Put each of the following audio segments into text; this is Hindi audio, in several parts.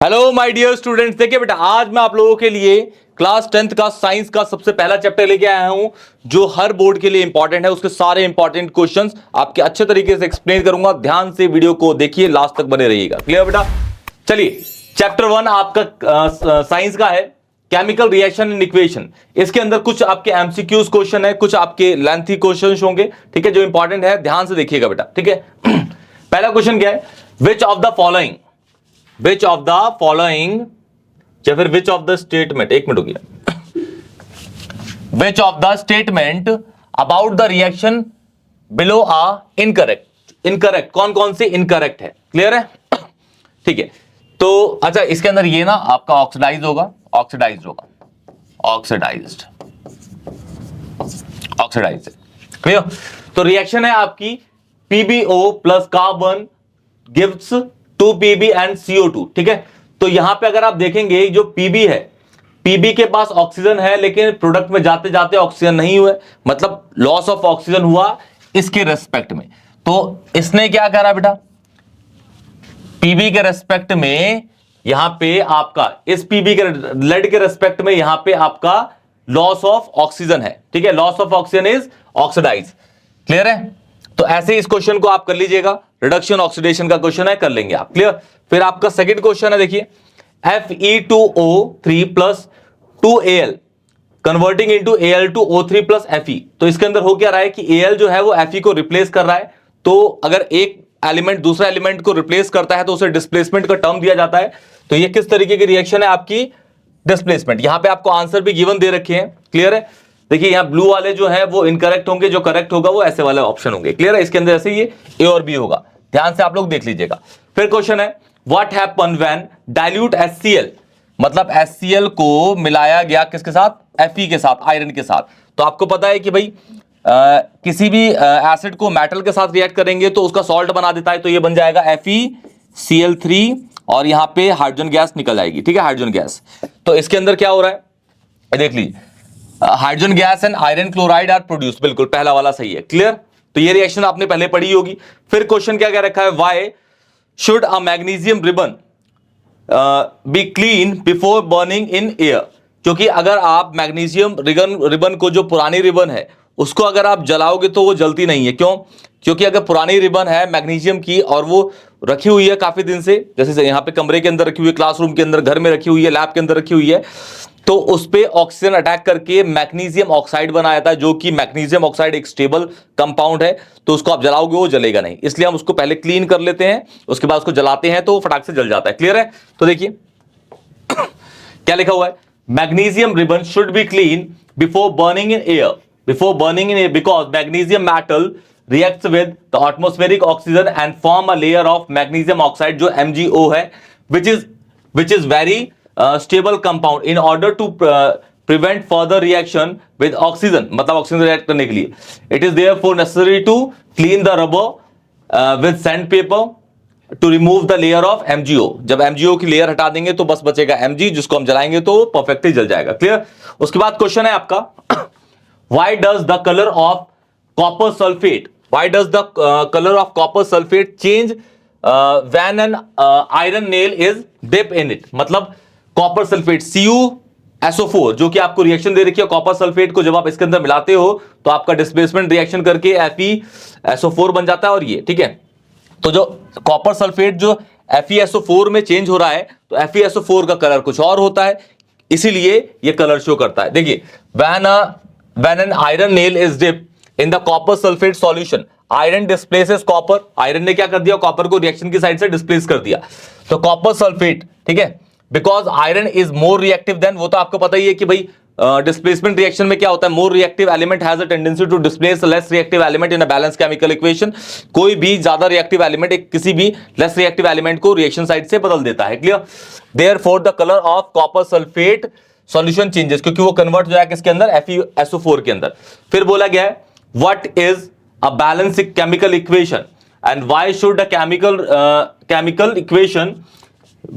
हेलो माय डियर स्टूडेंट्स, देखिए बेटा आज मैं आप लोगों के लिए क्लास 10th का साइंस का सबसे पहला चैप्टर लेके आया हूं जो हर बोर्ड के लिए इंपॉर्टेंट है। उसके सारे इंपॉर्टेंट क्वेश्चंस आपके अच्छे तरीके से एक्सप्लेन करूंगा। ध्यान से वीडियो को देखिए, लास्ट तक बने रहिएगा। क्लियर बेटा? चलिए, चैप्टर 1 आपका साइंस का है, केमिकल रिएक्शन एंड इक्वेशन। इसके अंदर कुछ आपके एमसीक्यूज क्वेश्चन है, कुछ आपके लेंथी क्वेश्चन होंगे, ठीक है, जो इंपॉर्टेंट है। ध्यान से देखिएगा बेटा, ठीक है। पहला क्वेश्चन क्या है? विच ऑफ द फॉलोइंग या फिर विच ऑफ द स्टेटमेंट, एक मिनट हो गया, which of the statement about the reaction below are incorrect कौन कौन से इनकरेक्ट है? क्लियर है? ठीक है, तो अच्छा, इसके अंदर ये ना आपका ऑक्सीडाइज होगा, क्लियर। तो रिएक्शन है आपकी PbO plus carbon gives 2Pb and CO2, ठीक है। तो यहां पे अगर आप देखेंगे जो Pb है, Pb के पास ऑक्सीजन है लेकिन प्रोडक्ट में जाते जाते ऑक्सीजन नहीं हुए, मतलब लॉस ऑफ ऑक्सीजन हुआ इसके रेस्पेक्ट में। तो इसने क्या करा बेटा? Pb के रेस्पेक्ट में यहां पे आपका इस Pb के लेड के रेस्पेक्ट में यहां पे आपका लॉस ऑफ ऑक्सीजन है, ठीक है। Loss of oxygen is oxidize. Clear है? तो ऐसे इस क्वेश्चन को आप कर लीजिएगा, रिडक्शन ऑक्सीडेशन का क्वेश्चन है, कर लेंगे आप। क्लियर? फिर आपका सेकंड क्वेश्चन है, देखिए, Fe2O3 plus 2Al converting into Al2O3 plus Fe। तो इसके अंदर हो क्या रहा है कि Al जो है वो Fe को रिप्लेस कर रहा है। तो अगर एक एलिमेंट दूसरा एलिमेंट को रिप्लेस करता है तो उसे डिस्प्लेसमेंट का टर्म दिया जाता है। तो ये किस तरीके की रिएक्शन है आपकी? डिस्प्लेसमेंट। यहां पे आपको आंसर भी गिवन दे रखे हैं। क्लियर है? देखिए, यहां ब्लू वाले जो है वो इनकरेक्ट होंगे, जो करेक्ट होगा वो ऐसे वाले ऑप्शन होंगे। क्लियर है? इसके अंदर ऐसे ये ए और बी होगा, ध्यान से आप लोग देख लीजिएगा। फिर क्वेश्चन है, what happen when dilute HCl, मतलब HCl को मिलाया गया किसके साथ? Fe के साथ, आयरन के साथ। तो आपको पता है कि भाई किसी भी एसिड को मेटल के साथ रिएक्ट करेंगे तो उसका सॉल्ट बना देता है। तो ये बन जाएगा FeCl3 और यहां पे हाइड्रोजन गैस निकल जाएगी, ठीक है, हाइड्रोजन गैस। तो इसके अंदर क्या हो रहा है देख लीजिए, hydrogen gas and iron chloride are produce. बिल्कुल पहला वाला सही है। क्लियर? तो ये रिएक्शन आपने पहले पढ़ी होगी। फिर क्वेश्चन क्या क्या रखा है? Why should a magnesium ribbon be clean before burning in air? क्योंकि अगर आप मैग्नीशियम रिबन को, जो पुरानी रिबन है, उसको अगर आप जलाओगे तो वो जलती नहीं है। क्यों? क्योंकि अगर पुरानी रिबन है मैग्नीशियम की और वो रखी हुई है काफी दिन से, जैसे यहाँ पे कमरे के अंदर रखी हुई है, क्लासरूम के अंदर, घर में रखी हुई है, लैब के अंदर रखी हुई है, तो उस पे ऑक्सीजन अटैक करके मैग्नीशियम ऑक्साइड बना जाता है, जो कि मैग्नीशियम ऑक्साइड एक स्टेबल कंपाउंड है। तो उसको आप जलाओगे वो जलेगा नहीं, इसलिए हम उसको पहले क्लीन कर लेते हैं, उसके बाद उसको जलाते हैं तो फटाक से जल जाता है। क्लियर है? तो देखिए क्या लिखा हुआ है, magnesium ribbon should be clean before burning in air because magnesium metal reacts with the atmospheric oxygen and form a layer of magnesium oxide जो MgO है, which is very stable compound in order to prevent further reaction with oxygen, मतलब ऑक्सीजन रिएक्ट करने के लिए। It is therefore necessary to clean the rubber with sandpaper to remove the layer of MgO। जब MgO की लेयर हटा देंगे तो बस बचेगा Mg, जिसको हम जलाएंगे तो परफेक्टली जल जाएगा। क्लियर? उसके बाद क्वेश्चन है आपका, why does the color of copper sulfate change when an iron nail is dipped in it? मतलब कॉपर सल्फेट CuSO4 जो कि आपको रिएक्शन दे रखी है, कॉपर सल्फेट को जब आप इसके अंदर मिलाते हो तो आपका डिस्प्लेसमेंट रिएक्शन करके FeSO4 बन जाता है। और ये ठीक है, तो जो कॉपर सल्फेट जो FeSO4 में चेंज हो रहा है तो FeSO4 का कलर कुछ और होता है, इसीलिए ये कलर शो करता है। देखिए, when an iron nail is dipped in the copper sulfate solution, iron displaces copper। Iron ने क्या कर दिया? कॉपर को रिएक्शन की साइड से डिस्प्लेस कर दिया। तो कॉपर सल्फेट, ठीक है, because iron is more reactive than, वो तो आपको पता ही है कि भाई डिस्प्लेसमेंट रिएक्शन में क्या होता है, more reactive element has a tendency to displace less reactive element in a balance chemical equation. कोई भी ज्यादा रिएक्टिव एलिमेंट किसी भी लेस रिएक्टिव एलिमेंट को रिएक्शन साइड से बदल देता है। Clear? Therefore the colour of copper sulphate solution changes, क्योंकि वो कन्वर्ट हो जाएगा किसके अंदर? FeSO4 के अंदर। फिर बोला गया है, what is a balanced chemical equation and why should a chemical equation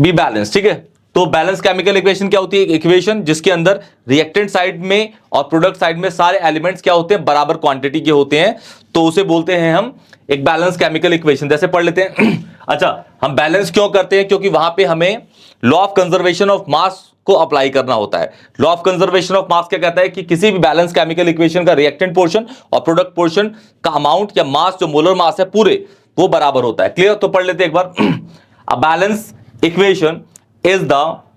be balanced? ठीक है, तो बैलेंस केमिकल इक्वेशन क्या होती है? इक्वेशन जिसके अंदर रिएक्टेंट साइड में और प्रोडक्ट साइड में सारे एलिमेंट्स क्या होते हैं? बराबर क्वांटिटी के होते हैं, तो उसे बोलते हैं हम एक बैलेंस केमिकल इक्वेशन। जैसे पढ़ लेते हैं अच्छा, हम बैलेंस क्यों करते हैं? क्योंकि वहां पे हमें law of conservation of mass को अप्लाई करना होता है। Law of conservation of mass क्या कहता है कि किसी भी बैलेंस केमिकल इक्वेशन का रिएक्टेंट पोर्शन और प्रोडक्ट पोर्शन का अमाउंट या मास, जो मोलर मास है पूरे, वो बराबर होता है। क्लियर? तो पढ़ लेते हैं एक बार a balance equation is the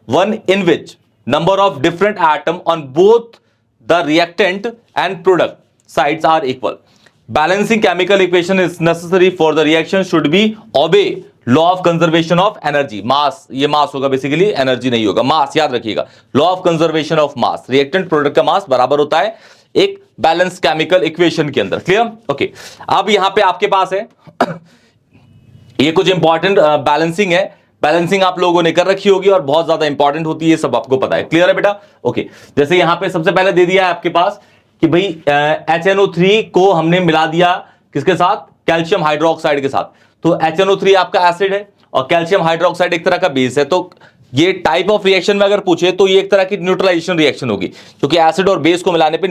one in which number of different atom on both the reactant and product sides are equal. Balancing chemical equation is necessary for the reaction should be obey law of conservation of energy. Mass, ये mass होगा बेसिकली, एनर्जी नहीं होगा, मास याद रखिएगा। law of conservation of mass, reactant product का मास बराबर होता है एक बैलेंस केमिकल इक्वेशन के अंदर। क्लियर? ओके, अब यहां पे आपके पास है ये कुछ इंपॉर्टेंट बैलेंसिंग है। बैलेंसिंग आप लोगों ने कर रखी होगी और बहुत ज्यादा इंपॉर्टेंट होती है, सब आपको पता है। क्लियर है बेटा? ओके, जैसे यहां पे सबसे पहले दे दिया है आपके पास कि भाई HNO3 को हमने मिला दिया किसके साथ? कैल्शियम हाइड्रोक्साइड के साथ। तो HNO3 आपका एसिड है और कैल्शियम हाइड्रोक्साइड एक तरह का बेस है। तो ये टाइप ऑफ रिएक्शन में अगर पूछे तो ये एक तरह की न्यूट्रलाइजेशन रिएक्शन होगी, क्योंकि एसिड और बेस को मिलाने पे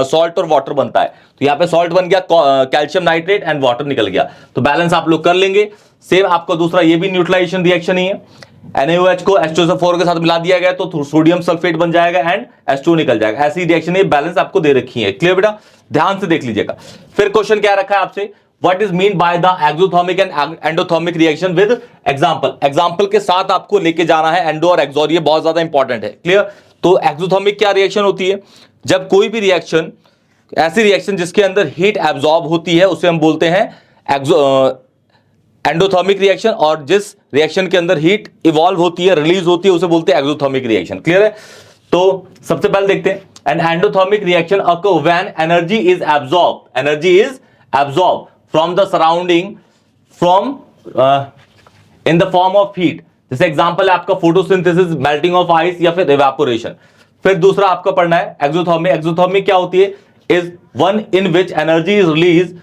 सॉल्ट और वाटर बनता है। तो यहाँ पे सॉल्ट बन गया, कैल्शियम नाइट्रेट एंड वाटर निकल गया, तो बैलेंस आप लोग कर लेंगे। सेम आपका दूसरा ये भी न्यूट्रलाइजेशन रिएक्शन ही है। NaOH को H2SO4 के साथ मिला दिया गया तो सोडियम सल्फेट बन जाएगा एंड H2 निकल जाएगा। ऐसी रिएक्शन ये बैलेंस आपको दे रखी है। क्लियर बेटा? ध्यान से देख लीजिएगा। फिर क्वेश्चन क्या रखा है आपसे? What is mean by the exothermic and endothermic reaction with example. Example के साथ आपको लेके जाना है एंडो और एक्सो, ये बहुत ज्यादा इंपॉर्टेंट है। क्लियर? तो एक्सोथर्मिक क्या रिएक्शन होती है? जब कोई भी रिएक्शन, ऐसी रिएक्शन जिसके अंदर हीट एब्जॉर्ब होती है, उसे हम बोलते हैं एंडोथर्मिक रिएक्शन, और जिस रिएक्शन के अंदर हीट इवॉल्व होती है, रिलीज होती है, उसे बोलते हैं एक्सोथर्मिक रिएक्शन। क्लियर है? तो सबसे पहले देखते हैं, an endothermic reaction occur when energy is absorbed from the surrounding from in the form of heat। जैसे एग्जांपल है आपका फोटोसिंथेसिस, मेल्टिंग ऑफ आइस या फिर इवेपोरेशन। फिर दूसरा आपका पढ़ना है एक्सोथर्मिक। एक्सोथर्मिक क्या होती है? Is one in which energy is release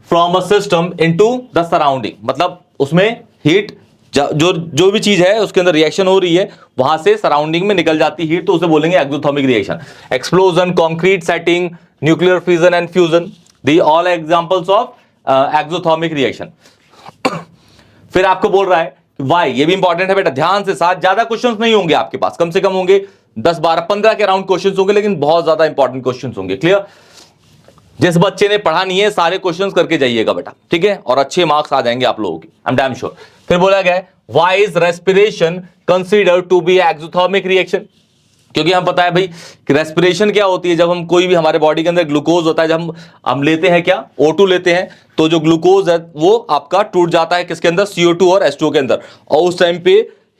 from a system into the surrounding, मतलब उसमें हीट जो भी चीज है उसके अंदर रिएक्शन हो रही है, वहां से सराउंडिंग में निकल जाती हीट, तो उसे बोलेंगे exothermic reaction. Explosion, concrete setting, nuclear fission and fusion, the all examples of exothermic reaction. फिर आपको बोल रहा है वाई, ये भी इंपॉर्टेंट है बेटा, ध्यान से। साथ ज्यादा क्वेश्चंस नहीं होंगे आपके पास, कम से कम होंगे 10 12 15 के अराउंड क्वेश्चंस होंगे, लेकिन बहुत ज्यादा इंपॉर्टेंट क्वेश्चंस होंगे। क्लियर? जिस बच्चे ने पढ़ा नहीं है सारे क्वेश्चंस करके जाइएगा बेटा, ठीक है? और अच्छे मार्क्स आ जाएंगे आप लोगों के, आई एम डैम श्योर। फिर बोला गया why is respiration considered to be exothermic reaction? क्योंकि हम पता है भाई कि रेस्पिरेशन क्या होती है, जब हम कोई भी हमारे बॉडी के अंदर ग्लूकोज होता है, जब हम लेते हैं क्या, O2 लेते हैं, तो जो ग्लूकोज है वो आपका टूट जाता है किसके अंदर? CO2 और H2 के अंदर, और उस टाइम पे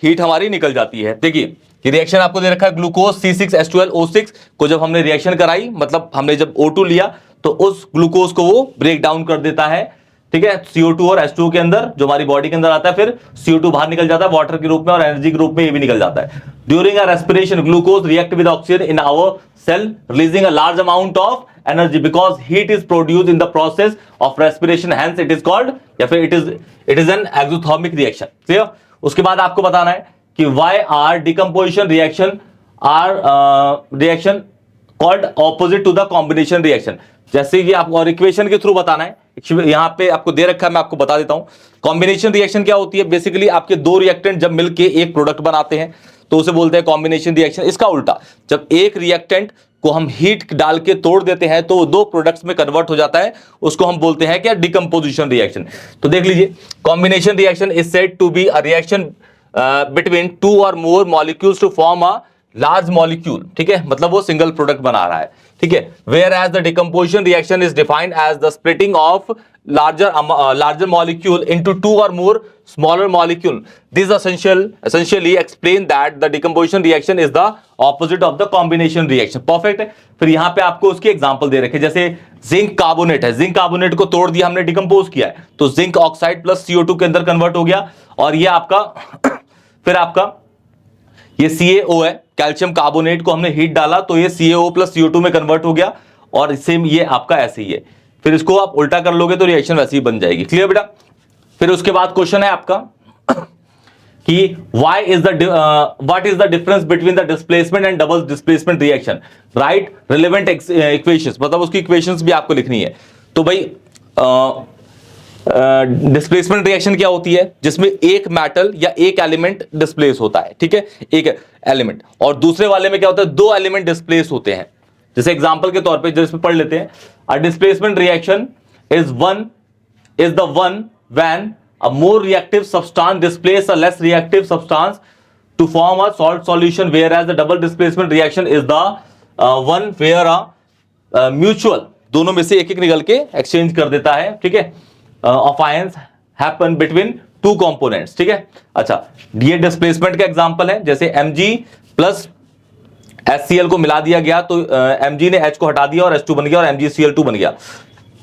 हीट हमारी निकल जाती है। देखिए ये रिएक्शन आपको दे रखा है, ग्लूकोज C6H12O6 को जब हमने रिएक्शन कराई, मतलब हमने जब O2 लिया तो उस ग्लूकोज को वो ब्रेक डाउन कर देता है, ठीक है, CO2 और H2 के अंदर, जो हमारी बॉडी के अंदर आता है। फिर CO2 बाहर निकल जाता है वाटर के रूप में, और एनर्जी के रूप में ये भी निकल जाता है। During a respiration glucose react with oxygen in our cell releasing a large amount of energy because heat is produced in the process of respiration, hence it is called, या फिर it is an exothermic reaction. Clear? उसके बाद आपको बताना है कि why are decomposition reaction called opposite to the combination reaction. जैसे कि आपको और इक्वेशन के थ्रू बताना है, यहां पे आपको दे रखा है, मैं आपको बता देता हूं। कॉम्बिनेशन रिएक्शन क्या होती है? बेसिकली आपके दो रिएक्टेंट जब मिलके एक प्रोडक्ट बनाते हैं तो उसे बोलते हैं कॉम्बिनेशन रिएक्शन। इसका उल्टा, जब एक रिएक्टेंट को हम हीट डाल के तोड़ देते हैं तो दो प्रोडक्ट्स में कन्वर्ट हो जाता है, उसको हम बोलते हैं क्या? Decomposition reaction. तो देख लीजिए, combination reaction is said to be a reaction between two or more molecules to form a large molecule, ठीक है, मतलब वो सिंगल प्रोडक्ट बना रहा है, ठीक है। Whereas the decomposition reaction is defined as the splitting of larger molecule into two or more smaller molecule. This essentially explain that the decomposition reaction is the opposite of the combination reaction. Perfect है। फिर यहाँ पे आपको उसकी एग्जांपल दे रखे, जैसे जिंक कार्बोनेट है, जिंक कार्बोनेट को तोड़ दिया हमने, डिकम्पोज किया है, तो जिंक ऑक्साइड प्लस CO2 के अंदर कन्वर्ट हो गया, और ये आपका फिर आपका ये CaO है, कैल्शियम कार्बोनेट को हमने हीट डाला तो ये CaO प्लस CO2 में कन्वर्ट हो गया, और सेम ये आपका ऐसे ही है। फिर इसको आप उल्टा कर लोगे तो रिएक्शन वैसे ही बन जाएगी। क्लियर बेटा? फिर उसके बाद क्वेश्चन है आपका कि what is the difference between the displacement and double displacement reaction, right relevant equations, मतलब उसकी इक्वेशंस भी आपको लिखनी है। तो भाई डिस्प्लेसमेंट रिएक्शन क्या होती है, जिसमें एक मेटल या एक एलिमेंट डिस्प्लेस होता है, ठीक है, एक एलिमेंट, और दूसरे वाले में क्या होता है, दो एलिमेंट डिस्प्लेस होते हैं। जैसे एग्जांपल के तौर पे जैसे पढ़ लेते हैं, a displacement reaction is the one when a more reactive substance displace a less reactive substance to form a salt solution, whereas the double displacement reaction is the one where a mutual, दोनों में से एक एक निकल के एक्सचेंज कर देता है, ठीक है, of ions happen between two components, ठीक है। अच्छा, ये डिस्प्लेसमेंट का एग्जांपल है, जैसे Mg प्लस HCl को मिला दिया गया तो Mg ने H को हटा दिया और H2 बन गया और MgCl2 बन गया।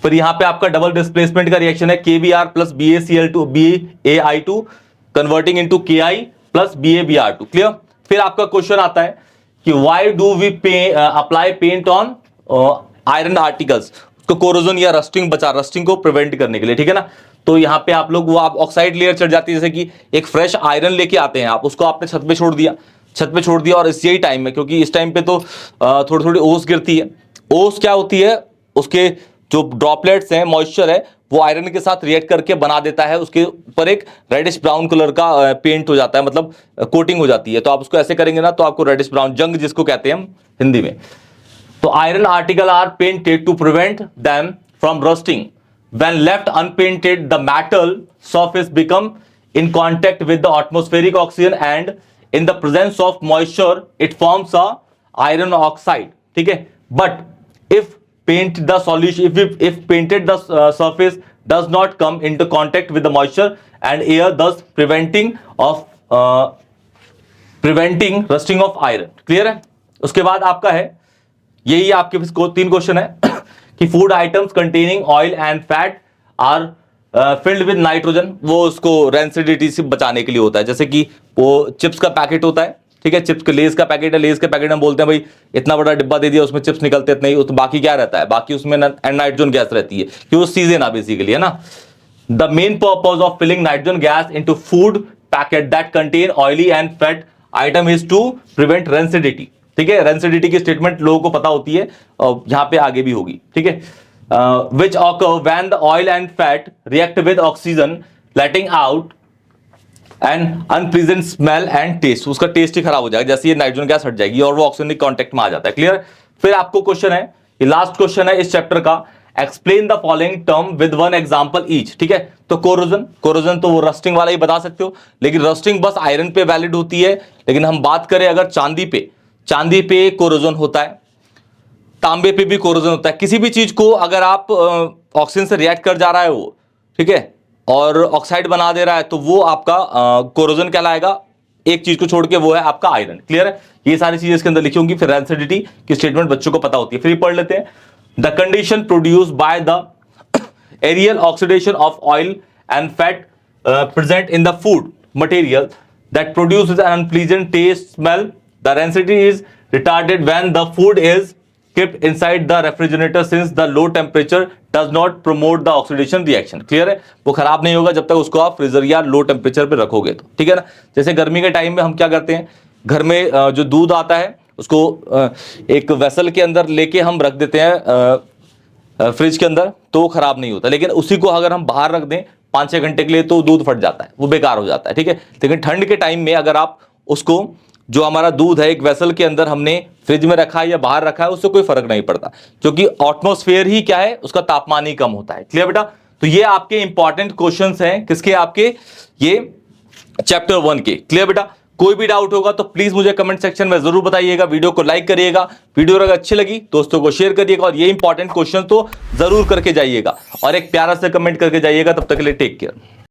फिर यहां पे आपका डबल डिस्प्लेसमेंट का रिएक्शन है KBr plus BaCl2 converting into Ki plus BaBr2, clear. फिर आपका क्वेश्चन आता है कि why do we apply paint on iron articles, उसको कोरोजन या रस्टिंग को प्रिवेंट करने के लिए, ठीक है ना। तो यहाँ पे आप लोग वो आप ऑक्साइड लेयर चढ़ जाती है, जैसे कि एक फ्रेश आयरन लेके आते हैं आप, उसको आपने छत पे छोड़ दिया और इसी टाइम में, क्योंकि इस टाइम पे तो थोड़ी थोड़ी ओस गिरती है, ओस क्या होती है, उसके जो ड्रॉपलेट्स हैं, मॉइस्चर है, वो आयरन के साथ रिएक्ट करके बना देता है, उसके ऊपर एक रेडिश ब्राउन कलर का पेंट हो जाता है, मतलब कोटिंग हो जाती है। तो आप उसको ऐसे करेंगे ना तो आपको रेडिश ब्राउन, जंग जिसको कहते हैं हम हिंदी में। तो iron article are painted to prevent them from rusting, when left unpainted the metal surface become in contact with the atmospheric oxygen and in the presence of moisture it forms a iron oxide, ठीक है। But if painted the surface does not come into contact with the moisture and air, thus preventing rusting of iron, clear है। उसके बाद आपका है, यही आपके तीन क्वेश्चन है कि food items containing oil and fat are filled with nitrogen, वो उसको रेंसिडिटी से बचाने के लिए होता है। जैसे कि वो चिप्स का पैकेट होता है, ठीक है, चिप्स के लेस का पैकेट है, लेस के पैकेट हम बोलते हैं भाई इतना बड़ा डिब्बा दे दिया, उसमें चिप्स निकलते इतने ही, तो बाकी क्या रहता है, बाकी उसमें नाइट्रोजन गैस रहती है, कि वो सीजन ना बेसिकली, है ना। The main purpose of filling nitrogen gas into food packet that contain oily and fat item is to prevent rancidity, ठीक है। रेंसिडिटी की स्टेटमेंट लोगों को पता होती है और यहां पे आगे भी होगी, ठीक है। Which occur when the oil and fat react with oxygen letting out and unpleasant smell and taste, उसका टेस्ट ही खराब हो जाएगा, जैसे ये नाइट्रोजन गैस हट जाएगी और वो ऑक्सीजन के कांटेक्ट में आ जाता है, क्लियर। फिर आपको क्वेश्चन है, ये लास्ट क्वेश्चन है इस चैप्टर का, explain the following term with one example each, ठीक है। तो कोरोजन तो वो रस्टिंग वाला ही बता सकते हो, लेकिन रस्टिंग बस आयरन पे वैलिड होती है, लेकिन हम बात करें अगर चांदी पे कोरोजन होता है, तांबे पे भी कोरोजन होता है। किसी भी चीज को अगर आप ऑक्सीजन से रिएक्ट कर जा रहा है वो, ठीक है, और ऑक्साइड बना दे रहा है, तो वो आपका कोरोजन कहलाएगा, एक चीज को छोड़ के वो है आपका आयरन, क्लियर है। ये सारी चीजें इसके अंदर लिखी होंगी। फिर रेंसिडिटी की स्टेटमेंट बच्चों को पता होती है। फिर पढ़ लेते हैं, the condition produced by the aerial oxidation of oil and fat present in the food material that produces an unpleasant taste smell, the rancidity is retarded when the food is kept inside the refrigerator since the low temperature does not promote the oxidation reaction, clear है। वो खराब नहीं होगा जब तक उसको आप फ्रीजर या लो टेम्परेचर पे रखोगे तो, ठीक है ना। जैसे गर्मी के टाइम में हम क्या करते हैं, घर में जो दूध आता है उसको एक वेसल के अंदर लेके हम रख देते हैं फ्रिज के अंदर, तो वो खराब नहीं होता। लेकिन उसी को अगर हम बाहर रख दें 5-6 घंटे के लिए तो दूध फट जाता है, वो बेकार हो जाता है, ठीक है। लेकिन ठंड के टाइम में अगर आप उसको, जो हमारा दूध है एक वेसल के अंदर हमने फ्रिज में रखा है या बाहर रखा है, उससे कोई फर्क नहीं पड़ता, क्योंकि एटमॉस्फेयर ही क्या है, उसका तापमान ही कम होता है, क्लियर बेटा। तो ये आपके इंपॉर्टेंट क्वेश्चंस हैं, किसके, आपके ये चैप्टर 1 के, क्लियर बेटा। कोई भी डाउट होगा तो प्लीज मुझे कमेंट सेक्शन में जरूर बताइएगा, वीडियो को लाइक करिएगा, वीडियो अगर अच्छी लगी दोस्तों को शेयर करिएगा, और ये इंपॉर्टेंट क्वेश्चन तो जरूर करके जाइएगा और एक प्यारा सा कमेंट करके जाइएगा। तब तक के लिए टेक केयर।